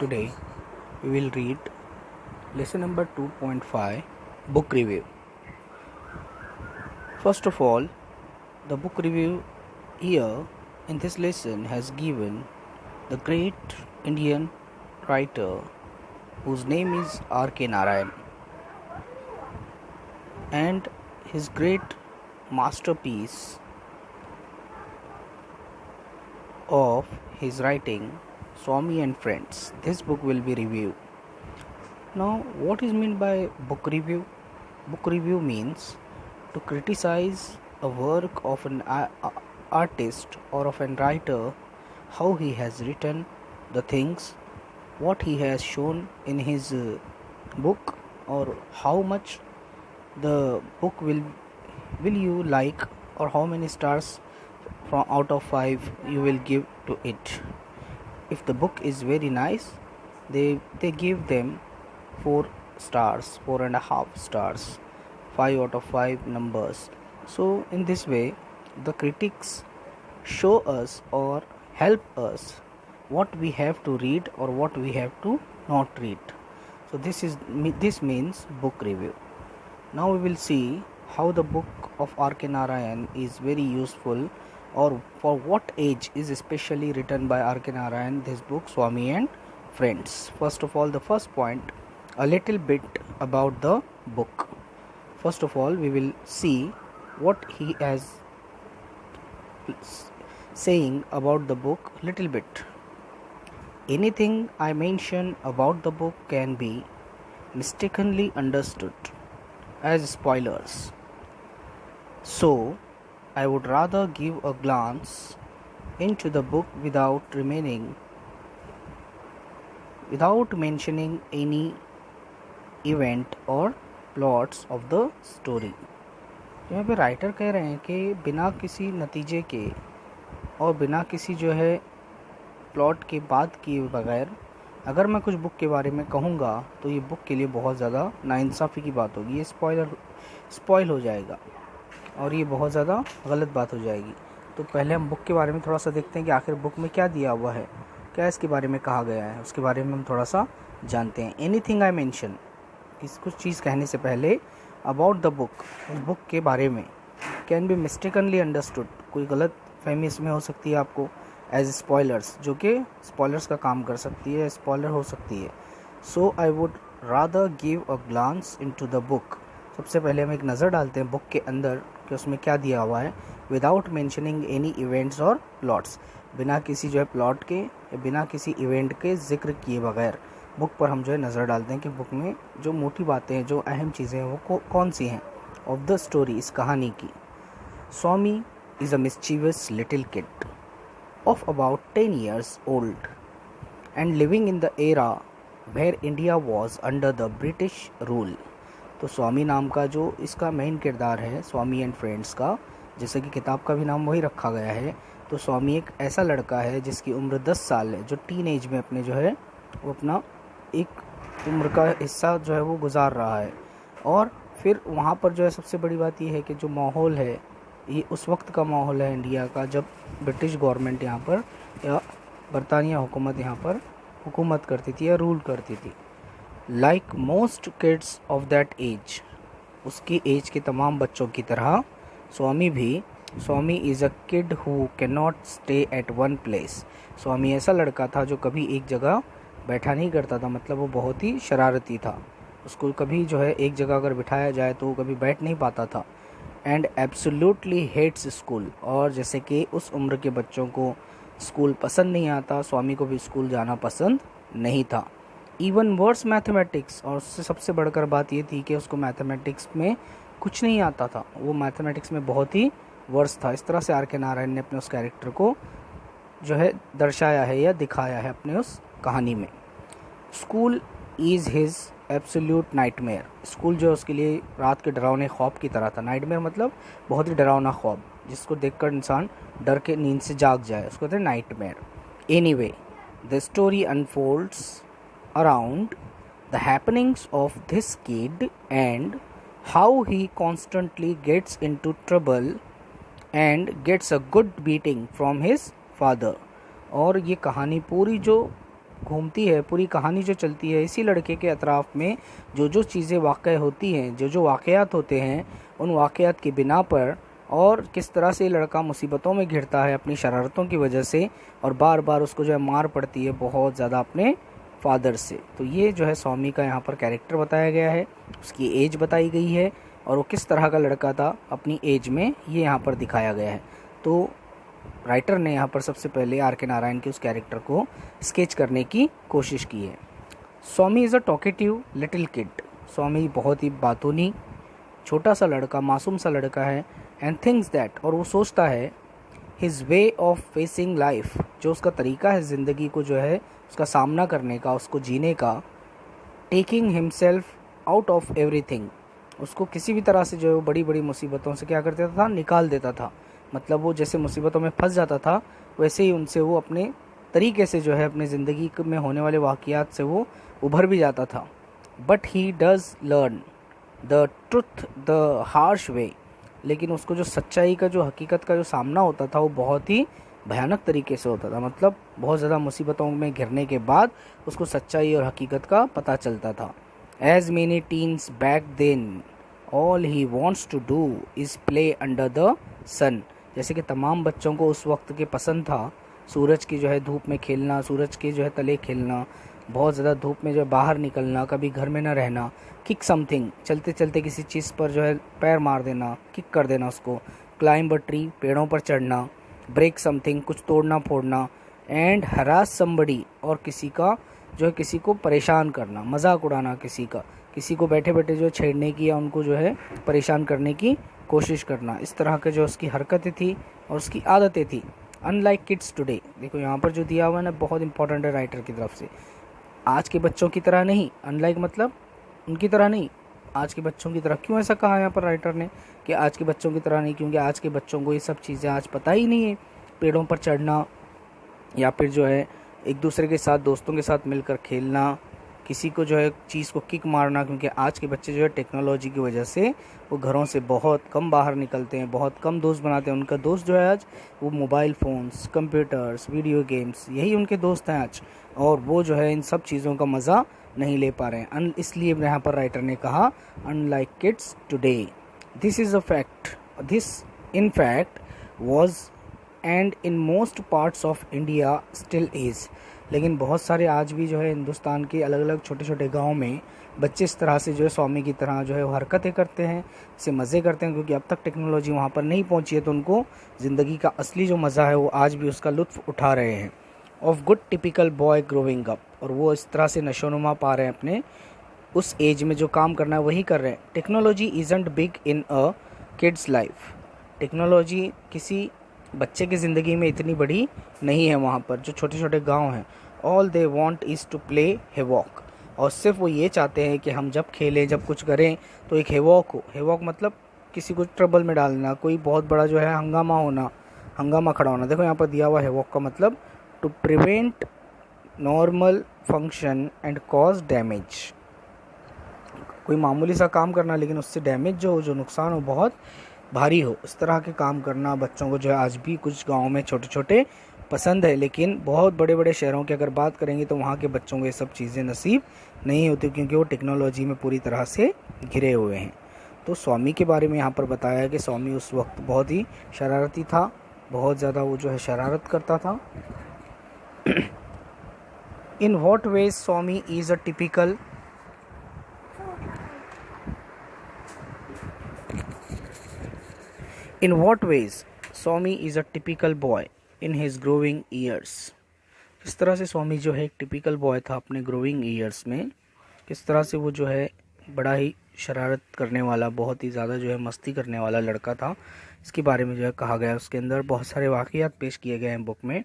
Today we will read lesson number 2.5 book review. First of all, the book review here in this lesson has given the great Indian writer whose name is R.K. Narayan and his great masterpiece of his writing, Swami and Friends. This book will be reviewed. Now, what is meant by book review? Book review means to criticize a work of an artist or of an writer, how he has written the things, what he has shown in his book, or how much the book will you like, or how many stars from out of 5 you will give to it. If the book is very nice, they give them 4 stars, 4.5 stars, 5 out of 5 numbers. So in this way the critics show us or help us what we have to read or what we have to not read. So this means book review. Now we will see how the book of R.K. Narayan is very useful, or for what age is especially written by R.K. Narayan this book, Swami and Friends. First of all, the first point, a little bit about the book. First of all, we will see what he has saying about the book little bit. Anything I mention about the book can be mistakenly understood as spoilers. So, I would rather give a glance into the book without mentioning any event or plots of the story. यहाँ पे writer कह रहे हैं कि बिना किसी नतीजे के और बिना किसी जो है प्लॉट के बात किए बगैर अगर मैं कुछ बुक के बारे में कहूँगा तो ये बुक के लिए बहुत ज़्यादा नाइंसाफ़ी की बात होगी, ये स्पॉइल हो जाएगा और ये बहुत ज़्यादा गलत बात हो जाएगी. तो पहले हम बुक के बारे में थोड़ा सा देखते हैं कि आखिर बुक में क्या दिया हुआ है, क्या इसके बारे में कहा गया है, उसके बारे में हम थोड़ा सा जानते हैं. एनीथिंग आई मेंशन, इस कुछ चीज़ कहने से पहले अबाउट द बुक, उस बुक के बारे में, कैन बी मिस्टेकनली अंडरस्टूड, कोई गलत फहमी इसमें हो सकती है आपको, एज स्पॉयलर्स, जो कि स्पॉयलर्स का काम कर सकती है, स्पॉयलर हो सकती है. So I would rather give a glance into the book. सबसे पहले हम एक नज़र डालते हैं बुक के अंदर कि उसमें क्या दिया हुआ है. विदाउट मेंशनिंग एनी इवेंट्स और प्लॉट्स, बिना किसी जो है प्लॉट के या बिना किसी इवेंट के जिक्र किए बगैर बुक पर हम जो है नज़र डालते हैं कि बुक में जो मोटी बातें हैं, जो अहम चीज़ें हैं वो कौन सी हैं ऑफ द स्टोरी, इस कहानी की. Swami is a mischievous little kid of about 10 years old and living in the era where India was under the British rule. तो स्वामी नाम का जो इसका मेन किरदार है स्वामी एंड फ्रेंड्स का, जैसे कि किताब का भी नाम वही रखा गया है, तो स्वामी एक ऐसा लड़का है जिसकी उम्र 10 साल है, जो टीन एज में अपने जो है वो अपना एक उम्र का हिस्सा जो है वो गुजार रहा है. और फिर वहाँ पर जो है सबसे बड़ी बात यह है कि जो माहौल है ये उस वक्त का माहौल है इंडिया का जब ब्रिटिश गवर्नमेंट यहाँ पर या बरतानिया हुकूमत यहाँ पर हुकूमत करती थी या रूल करती थी. Like most kids of that age, उसकी एज के तमाम बच्चों की तरह Swami is a kid who can not stay at one place. Swami ऐसा लड़का था जो कभी एक जगह बैठा नहीं करता था, मतलब वो बहुत ही शरारती था, उसको कभी जो है एक जगह अगर बिठाया जाए तो वो कभी बैठ नहीं पाता था. एंड एब्सोल्युटली हेट्स स्कूल, और जैसे कि उस उम्र के बच्चों को स्कूल पसंद नहीं आता, स्वामी को भी स्कूल जाना पसंद नहीं था. इवन वर्ड्स मैथमेटिक्स, और उससे सबसे बढ़कर बात ये थी कि उसको मैथमेटिक्स में कुछ नहीं आता था, वो मैथमेटिक्स में बहुत ही वर्स था. इस तरह से आर के नारायण ने अपने उस कैरेक्टर को जो है दर्शाया है या दिखाया है अपने उस कहानी में. School is his absolute nightmare, school जो है उसके लिए रात के डरावने ख्वाब की तरह था. नाइटमेयर मतलब बहुत ही डरावना ख्वाब, जिसको देखकर इंसान डर के नींद से जाग जाए, उसको कहते हैं nightmare. Anyway, the story unfolds around the happenings of this kid and how he constantly gets into trouble and gets a good beating from his father. और ये कहानी पूरी जो घूमती है, पूरी कहानी जो चलती है इसी लड़के के अतराफ़ में, जो जो चीज़ें वाक़या होती हैं, जो जो वाक़यात होते हैं, उन वाक़यात की बिना पर, और किस तरह से लड़का मुसीबतों में घिरता है अपनी शरारतों की वजह से, और बार बार उसको जो है मार पड़ती है बहुत ज़्यादा अपने फादर से। तो ये जो है स्वामी का यहाँ पर कैरेक्टर बताया गया है, उसकी एज बताई गई है, और वो किस तरह का लड़का था अपनी एज में, ये यहाँ पर दिखाया गया है। तो राइटर ने यहाँ पर सबसे पहले आर के नारायण के उस कैरेक्टर को स्केच करने की कोशिश की है। Swami is a talkative little kid. Swami बहुत ही बातूनी छोटा सा लड़का, मासूम सा लड़का है। एंड थिंक्स दैट, और वो सोचता है, his way of facing life, जो उसका तरीका है ज़िंदगी को जो है उसका सामना करने का, उसको जीने का, taking himself out of everything, उसको किसी भी तरह से जो है वो बड़ी बड़ी मुसीबतों से क्या कर देता था, निकाल देता था। मतलब वो जैसे मुसीबतों में फंस जाता था, वैसे ही उनसे वो अपने तरीके से जो है अपने ज़िंदगी में होने वाले वाक़यात से वो उभर भी जाता था। But he does learn the truth the harsh way, लेकिन उसको जो सच्चाई का, जो हकीकत का जो सामना होता था वो बहुत ही भयानक तरीके से होता था। मतलब बहुत ज़्यादा मुसीबतों में घिरने के बाद उसको सच्चाई और हकीकत का पता चलता था। As many teens back then all he wants to do is play under the sun, जैसे कि तमाम बच्चों को उस वक्त के पसंद था सूरज की जो है धूप में खेलना, सूरज के जो है तले खेलना, बहुत ज़्यादा धूप में जो है बाहर निकलना, कभी घर में ना रहना, किक समथिंग, चलते चलते किसी चीज़ पर जो है पैर मार देना, किक कर देना उसको, क्लाइंब अ ट्री, पेड़ों पर चढ़ना, ब्रेक समथिंग, कुछ तोड़ना फोड़ना, एंड हरास समबडी, और किसी का जो है किसी को परेशान करना, मजाक उड़ाना किसी का, किसी को बैठे बैठे जो छेड़ने की या उनको जो है परेशान करने की कोशिश करना, इस तरह के जो उसकी हरकतें थी और उसकी आदतें थी। अनलाइक किड्स टुडे, देखो यहाँ पर जो दिया हुआ है ना, बहुत इंपॉर्टेंट है राइटर की तरफ से। आज के बच्चों की तरह नहीं, अनलाइक मतलब उनकी तरह नहीं, आज के बच्चों की तरह। क्यों ऐसा कहा यहाँ पर राइटर ने कि आज के बच्चों की तरह नहीं? क्योंकि आज के बच्चों को ये सब चीज़ें आज पता ही नहीं है, पेड़ों पर चढ़ना या फिर जो है एक दूसरे के साथ, दोस्तों के साथ मिलकर खेलना, किसी को जो है चीज़ को किक मारना। क्योंकि आज के बच्चे जो है टेक्नोलॉजी की वजह से वो घरों से बहुत कम बाहर निकलते हैं, बहुत कम दोस्त बनाते हैं। उनका दोस्त जो है आज वो mobile phones, computers, video games, यही उनके दोस्त हैं आज, और वो जो है इन सब चीज़ों का मज़ा नहीं ले पा रहे हैं। इसलिए यहाँ पर राइटर ने कहा unlike kids today, this is a fact, this in fact was and in most parts of India still is. लेकिन बहुत सारे आज भी जो है हिंदुस्तान के अलग अलग छोटे छोटे गाँव में बच्चे इस तरह से जो है स्वामी की तरह जो है वो हरकतें करते हैं, इससे मज़े करते हैं, क्योंकि अब तक टेक्नोलॉजी वहाँ पर नहीं पहुँची है, तो उनको ज़िंदगी का असली जो मज़ा है वो आज भी उसका लुत्फ़ उठा रहे हैं। Of good typical boy growing up, और वो इस तरह से नशोनुमा पा रहे हैं, अपने उस एज में जो काम करना है वही कर रहे हैं। Technology isn't big in a kids life, technology किसी बच्चे की ज़िंदगी में इतनी बड़ी नहीं है वहाँ पर, जो छोटे छोटे गांव हैं। All they want is to play havoc, और सिर्फ वो ये चाहते हैं कि हम जब खेलें, जब कुछ करें तो एक हेवॉक हो। हेवॉक मतलब किसी को ट्रबल में डालना, कोई बहुत बड़ा जो है हंगामा होना, हंगामा खड़ा होना। देखो यहाँ पर दिया हुआ हेवॉक का मतलब to prevent normal function and cause damage, कोई मामूली सा काम करना लेकिन उससे डैमेज जो नुकसान हो बहुत भारी हो, इस तरह के काम करना बच्चों को जो है आज भी कुछ गाँव में छोटे छोटे पसंद है। लेकिन बहुत बड़े बड़े शहरों की अगर बात करेंगे तो वहाँ के बच्चों को ये सब चीज़ें नसीब नहीं होती, क्योंकि वो टेक्नोलॉजी में पूरी तरह से घिरे हुए हैं। तो स्वामी के बारे में यहाँ पर बताया है कि स्वामी उस वक्त बहुत ही शरारती था, बहुत ज़्यादा वो जो है शरारत करता था। In what veg Swami is a typical In what ways Swami is a typical boy in his growing years? किस तरह से स्वामी जो है एक टिपिकल बॉय था अपने ग्रोइंग ईयर्स में, किस तरह से वो जो है बड़ा ही शरारत करने वाला, बहुत ही ज़्यादा जो है मस्ती करने वाला लड़का था, इसके बारे में जो है कहा गया। उसके अंदर बहुत सारे वाक़यात पेश किए गए हैं बुक में।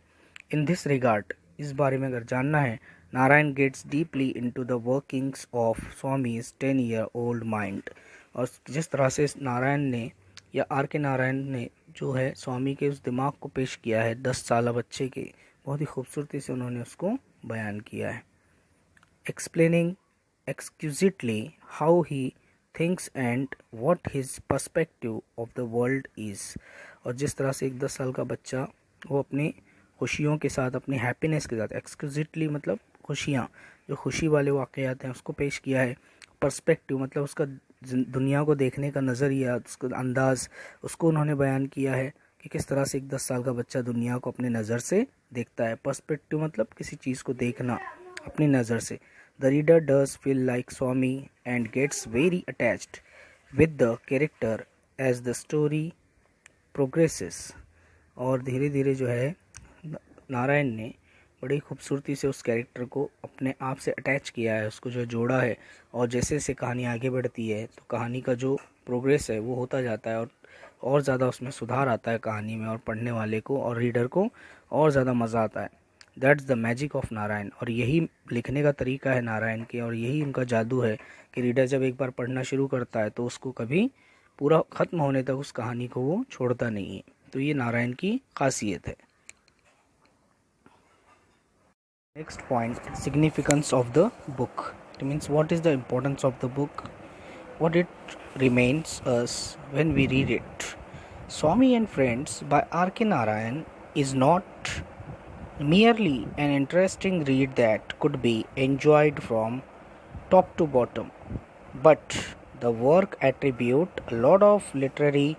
इन दिस रिगार्ड, इस बारे में अगर जानना है, Narayan gets deeply into the workings of Swami's 10-year-old mind, और जिस तरह से नारायण ने या आर के नारायण ने जो है स्वामी के उस दिमाग को पेश किया है 10 साल बच्चे के, बहुत ही खूबसूरती से उन्होंने उसको बयान किया है। Explaining exquisitely how he thinks and what his perspective of the world is, और जिस तरह से एक 10 साल का बच्चा वो अपनी खुशियों के साथ, अपनी हैप्पीनेस के साथ, एक्सक्विजिटली मतलब खुशियाँ, जो खुशी वाले वाक़यात हैं उसको पेश किया है। पर्सपेक्टिव मतलब उसका दुनिया को देखने का नज़रिया, उसका अंदाज़, उसको उन्होंने बयान किया है कि किस तरह से एक 10 साल का बच्चा दुनिया को अपने नज़र से देखता है। पर्सपेक्टिव मतलब किसी चीज़ को देखना अपनी नज़र से। The reader does feel like Swami and gets very attached with the character as the story progresses. और धीरे धीरे जो है नारायण ने बड़ी खूबसूरती से उस कैरेक्टर को अपने आप से अटैच किया है, उसको जो जोड़ा है। और जैसे जैसे कहानी आगे बढ़ती है तो कहानी का जो प्रोग्रेस है वो होता जाता है और ज़्यादा उसमें सुधार आता है कहानी में, और पढ़ने वाले को और रीडर को और ज़्यादा मज़ा आता है। That's the magic of Narayan. और यही लिखने का तरीका है नारायण के, और यही उनका जादू है कि रीडर जब एक बार पढ़ना शुरू करता है तो उसको कभी पूरा ख़त्म होने तक उस कहानी को वो छोड़ता नहीं है। तो ये नारायण की खासियत है। Next point, significance of the book. It means what is the importance of the book, what it remains us when we read it. Swami and Friends by R.K. Narayan is not merely an interesting read that could be enjoyed from top to bottom, but the work attribute a lot of literary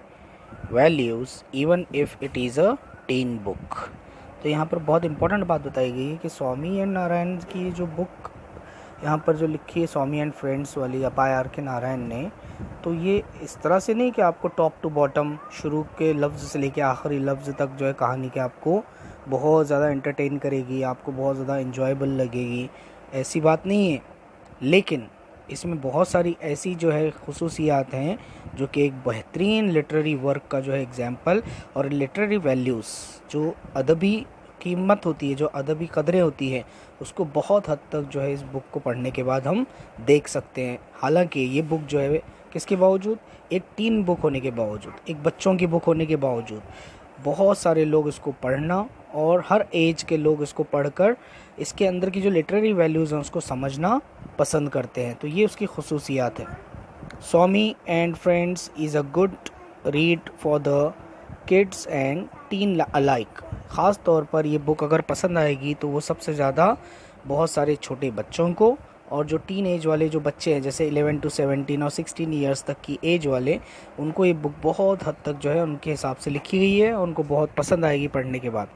values even if it is a teen book. तो यहाँ पर बहुत important बात बताई गई है कि स्वामी and Narayan की जो बुक यहाँ पर जो लिखी है स्वामी एंड फ्रेंड्स वाली बाय आर के नारायण ने, तो ये इस तरह से नहीं कि आपको टॉप टू बॉटम शुरू के लफ्ज़ से लेके आखिरी लफ्ज़ तक जो है कहानी के आपको बहुत ज़्यादा एंटरटेन करेगी, आपको बहुत ज़्यादा इन्जॉयबल लगेगी, ऐसी बात नहीं है। लेकिन इसमें बहुत सारी ऐसी जो है खुसूसियात हैं जो कि एक बेहतरीन लिटरेरी वर्क का जो है एग्जाम्पल, और लिटरेरी वैल्यूज़ जो अदबी कीमत होती है, जो अदबी कदरें होती है, उसको बहुत हद तक जो है इस बुक को पढ़ने के बाद हम देख सकते हैं। हालांकि ये बुक जो है किसके बावजूद, एक टीन बुक होने के बावजूद, एक बच्चों की बुक होने के बावजूद, बहुत सारे लोग इसको पढ़ना और हर एज के लोग इसको पढ़कर इसके अंदर की जो लिटरेरी वैल्यूज़ हैं उसको समझना पसंद करते हैं। तो ये उसकी खुसूसियात है। Swami and friends is a good read for the kids and teen alike. ख़ास तौर पर ये बुक अगर पसंद आएगी तो वो सबसे ज़्यादा बहुत सारे छोटे बच्चों को और जो टीन एज वाले जो बच्चे हैं, जैसे 11 to 17 और 16 ईयर्स तक की एज वाले, उनको ये बुक बहुत हद तक जो है उनके हिसाब से लिखी गई है, उनको बहुत पसंद आएगी पढ़ने के बाद।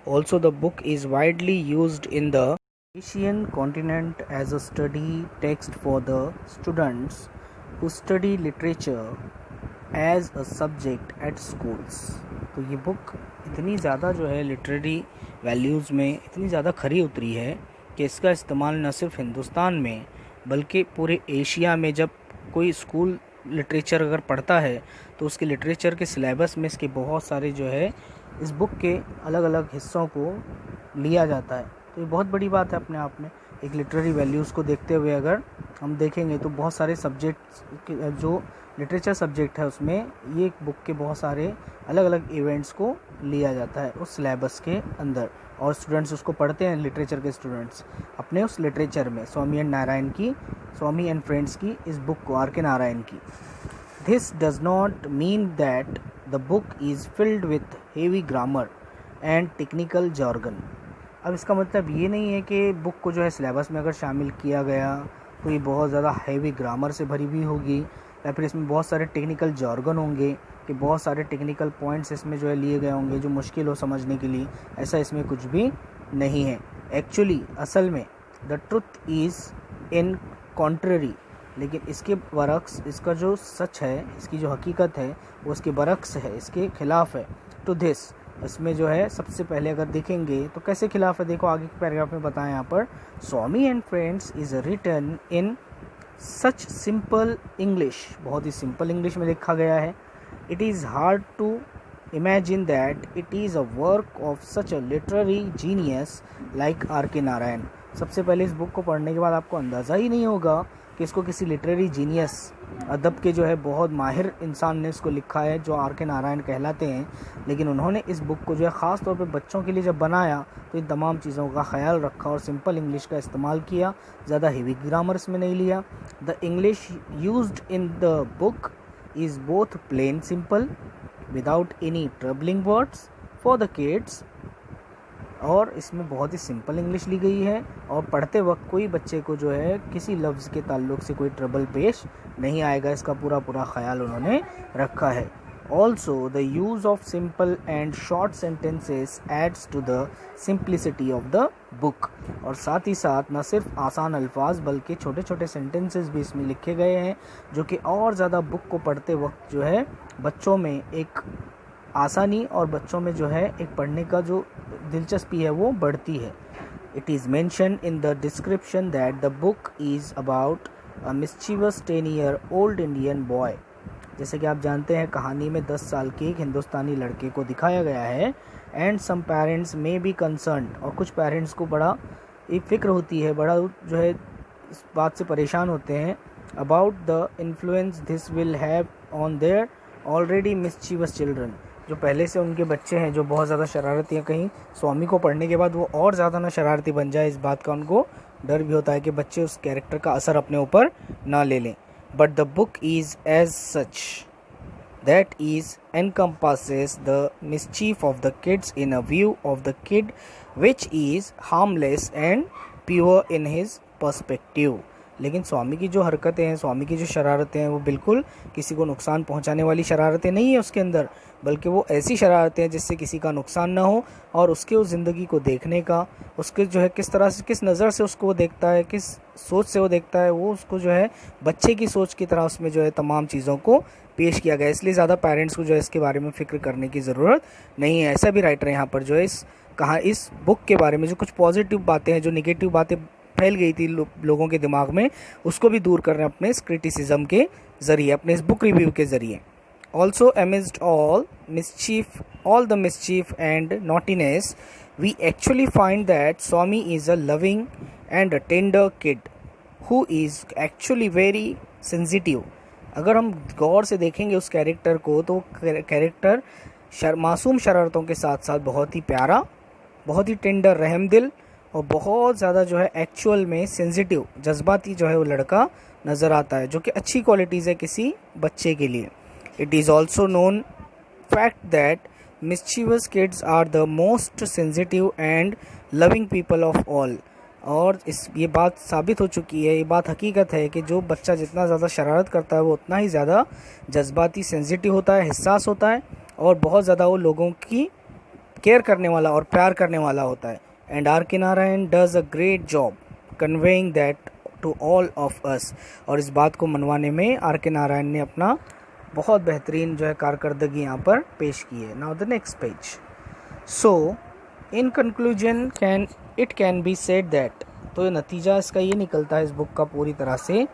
Also the book is widely used in the Asian continent as a study text for the students who study literature as a subject at schools. तो ये बुक इतनी ज़्यादा जो है लिटरेरी वैल्यूज़ में इतनी ज़्यादा खरी उतरी है कि इसका इस्तेमाल न सिर्फ हिंदुस्तान में बल्कि पूरे एशिया में जब कोई स्कूल लिटरेचर अगर पढ़ता है तो उसके लिटरेचर के सिलेबस में इसके बहुत सारे जो है इस बुक के अलग अलग हिस्सों को लिया जाता है। तो ये बहुत बड़ी बात है अपने आप में। एक लिटरेरी वैल्यूज़ को देखते हुए अगर हम देखेंगे तो बहुत सारे सब्जेक्ट जो लिटरेचर सब्जेक्ट है उसमें ये बुक के बहुत सारे अलग अलग इवेंट्स को लिया जाता है उस सिलेबस के अंदर, और स्टूडेंट्स उसको पढ़ते हैं, लिटरेचर के स्टूडेंट्स अपने उस लिटरेचर में स्वामी एंड फ्रेंड्स की इस बुक को, आर के नारायण की। This does not mean that the book is filled with heavy grammar and technical jargon. अब इसका मतलब ये नहीं है कि बुक को जो है सिलेबस में अगर शामिल किया गया तो ये बहुत ज़्यादा हेवी ग्रामर से भरी हुई होगी, या फिर इसमें बहुत सारे टेक्निकल जॉर्गन होंगे कि बहुत सारे टेक्निकल पॉइंट्स इसमें जो है लिए गए होंगे जो मुश्किल हो समझने के लिए। ऐसा इसमें कुछ भी नहीं है। एक्चुअली असल में the truth is in contrary, लेकिन इसके बरक्स, इसका जो सच है, इसकी जो हकीकत है वो इसके बरक्स है, इसके खिलाफ है। टू दिस, इसमें जो है सबसे पहले अगर देखेंगे तो कैसे खिलाफ है, देखो आगे के पैराग्राफ में बताएं यहाँ पर। Swami and friends is written in such simple English, बहुत ही सिंपल इंग्लिश में लिखा गया है। It is hard to imagine that it is a work of such a literary genius like R के नारायण। सबसे पहले इस बुक को पढ़ने के बाद आपको अंदाज़ा ही नहीं होगा कि इसको किसी लिटरेरी जीनियस, अदब के जो है बहुत माहिर इंसान ने इसको लिखा है जो आर के नारायण कहलाते हैं। लेकिन उन्होंने इस बुक को जो है ख़ास तौर पे बच्चों के लिए जब बनाया तो इन तमाम चीज़ों का ख्याल रखा और सिंपल इंग्लिश का इस्तेमाल किया, ज़्यादा हेवी ग्रामर इसमें नहीं लिया। The English used in the book is both plain simple without any troubling words for the kids और इसमें बहुत ही सिंपल इंग्लिश ली गई है और पढ़ते वक्त कोई बच्चे को जो है किसी लफ्ज़ के ताल्लुक से कोई ट्रबल पेश नहीं आएगा, इसका पूरा ख्याल उन्होंने रखा है। Also the use of simple and short sentences adds to the simplicity of the book. और साथ ही साथ न सिर्फ आसान अल्फाज बल्कि छोटे छोटे सेंटेंसेस भी इसमें लिखे गए हैं, जो कि और ज़्यादा बुक को पढ़ते वक्त जो है बच्चों में एक आसानी और बच्चों में जो है एक पढ़ने का जो दिलचस्पी है वो बढ़ती है। It is mention in the description that the book is about a mischievous 10-year-old Indian boy. जैसे कि आप जानते हैं कहानी में 10 साल के एक हिंदुस्तानी लड़के को दिखाया गया है। And some parents may be concern, और कुछ पेरेंट्स को बड़ा एक फ़िक्र होती है, बड़ा जो है इस बात से परेशान होते हैं about the influence this will have on their already mischievous children. जो पहले से उनके बच्चे हैं जो बहुत ज़्यादा शरारती हैं, कहीं स्वामी को पढ़ने के बाद वो और ज़्यादा ना शरारती बन जाए, इस बात का उनको डर भी होता है कि बच्चे उस कैरेक्टर का असर अपने ऊपर ना ले लें। But the book is as such that is encompasses the mischief of the kids in a view of the kid which is harmless and pure in his perspective। लेकिन स्वामी की जो हरकतें हैं, स्वामी की जो शरारतें हैं, वो बिल्कुल किसी को नुकसान पहुंचाने वाली शरारतें नहीं है उसके अंदर, बल्कि वो ऐसी शरारतें हैं जिससे किसी का नुकसान ना हो और उसके उस ज़िंदगी को देखने का, उसके जो है किस तरह से, किस नज़र से उसको वो देखता है, किस सोच से वो देखता है, वो उसको जो है बच्चे की सोच की तरह उसमें जो है तमाम चीज़ों को पेश किया गया। इसलिए ज़्यादा पेरेंट्स को जो है इसके बारे में फ़िक्र करने की ज़रूरत नहीं है। ऐसा भी राइटर यहाँ पर जो है इस बुक के बारे में जो कुछ पॉजिटिव बातें हैं, जो निगेटिव बातें फैल गई थी लोगों के दिमाग में, उसको भी दूर कर रहे हैं अपने इस क्रिटिसिज्म के ज़रिए, अपने इस बुक रिव्यू के ज़रिए। Also amidst all the mischief and naughtiness, we actually find that Swami is a loving and a tender kid who is actually very sensitive। अगर हम गौर से देखेंगे उस कैरेक्टर को तो कैरेक्टर मासूम शरारतों के साथ साथ बहुत ही प्यारा, बहुत ही टेंडर, रहमदिल और बहुत ज़्यादा जो है एक्चुअल में सेंसिटिव, जज्बाती जो है वो लड़का नज़र आता है, जो कि अच्छी क्वालिटीज़ है किसी बच्चे के लिए। It is also known fact that mischievous kids are the most sensitive and loving people of all. और ये बात साबित हो चुकी है, ये बात हकीकत है कि जो बच्चा जितना ज़्यादा शरारत करता है वो उतना ही ज़्यादा जज्बाती, सेंसिटिव होता है, हिस्सास होता है और बहुत ज़्यादा वो लोगों की केयर करने वाला और प्यार करने वाला होता है। एंड आर के Narayan does a great job conveying that to all of us. और इस बात को मनवाने में आर के नारायण ने अपना बहुत बेहतरीन जो है कारकर्दगी यहाँ पर पेश की है। Now the next page. So in conclusion it can be said that, तो नतीजा इसका ये निकलता है इस बुक का पूरी तरह से,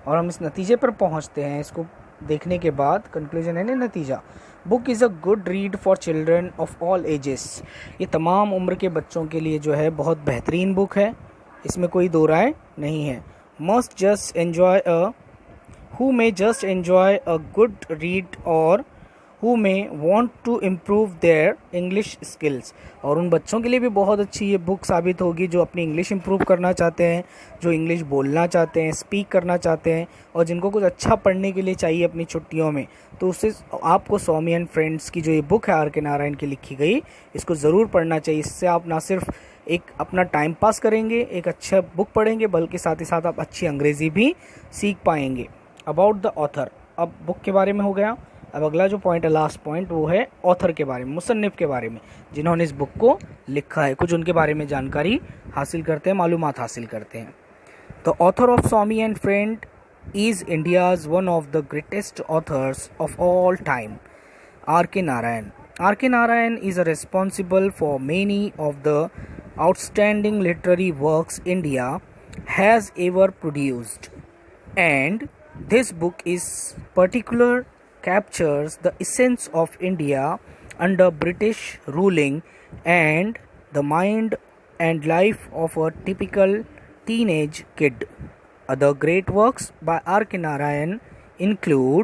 और हम इस नतीजे पर पहुँचते हैं इसको देखने के बाद। कंक्लूजन है ना नतीजा, book is a good read for children of all ages. ये तमाम उम्र के बच्चों के लिए जो है बहुत बेहतरीन बुक है, इसमें कोई दो राय नहीं है। Must just enjoy who may just enjoy a good read or who may want to improve their English skills। और उन बच्चों के लिए भी बहुत अच्छी ये बुक साबित होगी जो अपनी इंग्लिश इम्प्रूव करना चाहते हैं, जो इंग्लिश बोलना चाहते हैं, स्पीक करना चाहते हैं और जिनको कुछ अच्छा पढ़ने के लिए चाहिए अपनी छुट्टियों में। तो उससे आपको स्वामी एंड फ्रेंड्स की जो ये बुक है आर के नारायण की लिखी गई, इसको ज़रूर पढ़ना चाहिए। इससे आप ना सिर्फ एक अपना टाइम पास करेंगे, एक अच्छा बुक पढ़ेंगे, बल्कि साथ ही साथ आप अच्छी अंग्रेज़ी भी सीख पाएंगे। अबाउट द ऑथर, अब बुक के बारे में हो गया। अब अगला जो पॉइंट है, लास्ट पॉइंट, वो है ऑथर के बारे में, मुसन्निफ़ के बारे में, जिन्होंने इस बुक को लिखा है। कुछ उनके बारे में जानकारी हासिल करते हैं, मालूमात हासिल करते हैं। The author of Swami and friend is India's one of the greatest authors of all time, R के नारायण। आर के Narayan is responsible for many of the outstanding literary works India has ever produced, and this book is particular captures the essence of India under British ruling and the mind and life of a typical teenage kid. Other great works by R. K. Narayan include